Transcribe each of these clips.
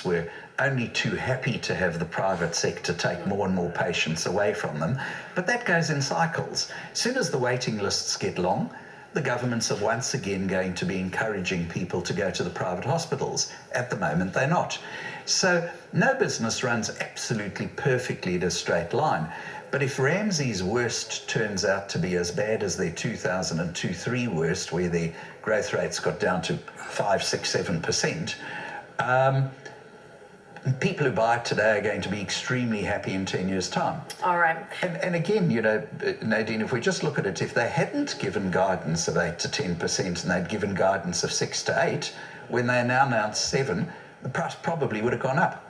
were only too happy to have the private sector take more and more patients away from them. But that goes in cycles. As soon as the waiting lists get long, the governments are once again going to be encouraging people to go to the private hospitals. At the moment, they're not. So no business runs absolutely perfectly in a straight line. But if Ramsay's worst turns out to be as bad as their 2002-03 worst, where their growth rates got down to 5, 6, 7%, people who buy it today are going to be extremely happy in 10 years' time. All right. And again, you know, Nadine, if we just look at it, if they hadn't given guidance of 8 to 10% and they'd given guidance of 6 to 8, when they now announced 7, the price probably would have gone up.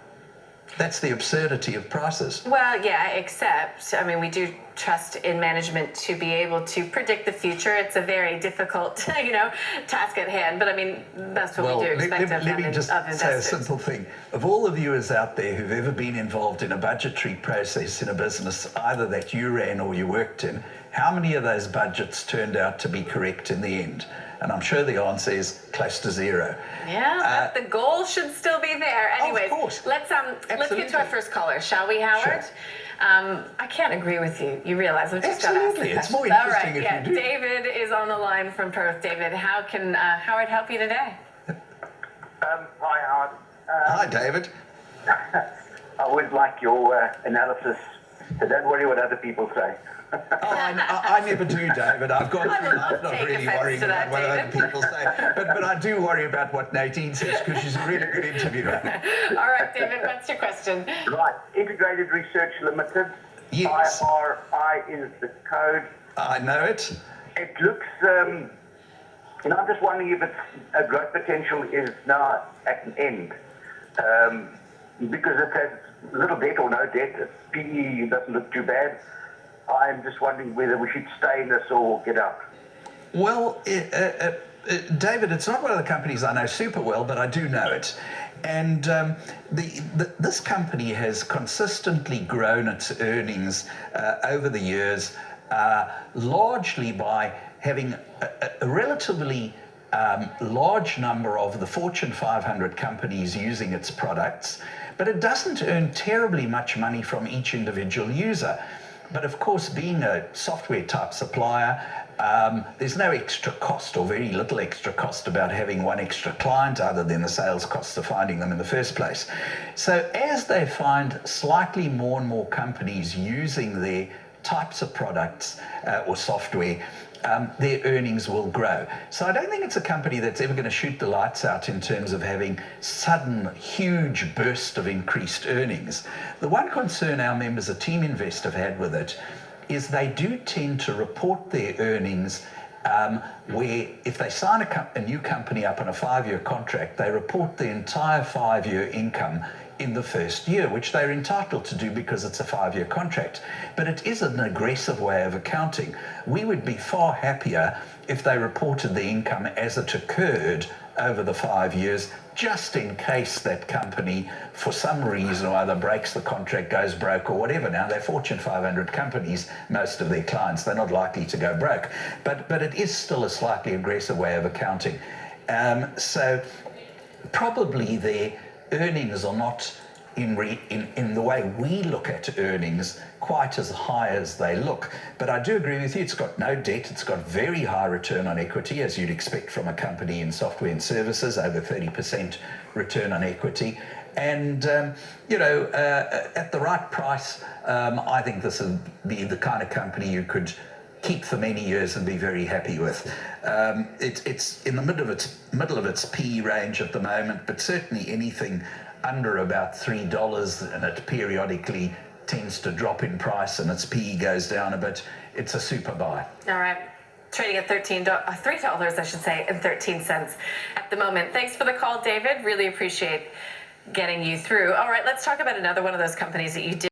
That's the absurdity of prices. Well, yeah, except, I mean, we do trust in management to be able to predict the future. It's a very difficult, task at hand. But I mean, that's what we do expect let me just say a simple thing. Of all the viewers out there who've ever been involved in a budgetary process in a business, either that you ran or you worked in, how many of those budgets turned out to be correct in the end? And I'm sure the answer is close to 0. Yeah, but the goal should still be there. Anyways, of course. let's get to our first caller, shall we, Howard? Sure. I can't agree with you. You realize I've just got to ask the question. It's more interesting if you do. David is on the line from Perth. David, how can Howard help you today? Hi, Howard. Hi, David. I would like your analysis, so don't worry what other people say. I never do, David. I've gone through life not really worrying about what other people say. But I do worry about what Nadine says because she's a really good interviewer. All right, David, what's your question? Right. Integrated Research Limited. Yes. IRI is the code. I know it. It looks, I'm just wondering if its growth potential is now at an end. Because it has little debt or no debt. Its PE doesn't look too bad. I'm just wondering whether we should stay in this or get out. Well, David, it's not one of the companies I know super well, but I do know it. And this company has consistently grown its earnings over the years, largely by having a relatively large number of the Fortune 500 companies using its products, but it doesn't earn terribly much money from each individual user. But of course, being a software type supplier, there's no extra cost or very little extra cost about having one extra client other than the sales costs of finding them in the first place. So as they find slightly more and more companies using their types of products or software, their earnings will grow. So I don't think it's a company that's ever going to shoot the lights out in terms of having sudden, huge burst of increased earnings. The one concern our members of Team Invest have had with it is they do tend to report their earnings where if they sign a new company up on a 5-year contract, they report the entire 5-year income in the first year, which they're entitled to do because it's a 5-year contract. But it is an aggressive way of accounting. We would be far happier if they reported the income as it occurred over the 5 years, just in case that company, for some reason or other, breaks the contract, goes broke or whatever. Now, they're Fortune 500 companies, most of their clients, they're not likely to go broke. But it is still a slightly aggressive way of accounting. So probably their earnings are not, in the way we look at earnings, quite as high as they look. But I do agree with you, it's got no debt, it's got very high return on equity, as you'd expect from a company in software and services, over 30% return on equity. And, at the right price, I think this would be the kind of company you could keep for many years and be very happy with. It's in the middle of its PE range at the moment, but certainly anything under about $3, and it periodically tends to drop in price and its PE goes down a bit, it's a super buy. All right. Trading at $3, I should say, and 13 cents at the moment. Thanks for the call, David. Really appreciate getting you through. All right, let's talk about another one of those companies that you did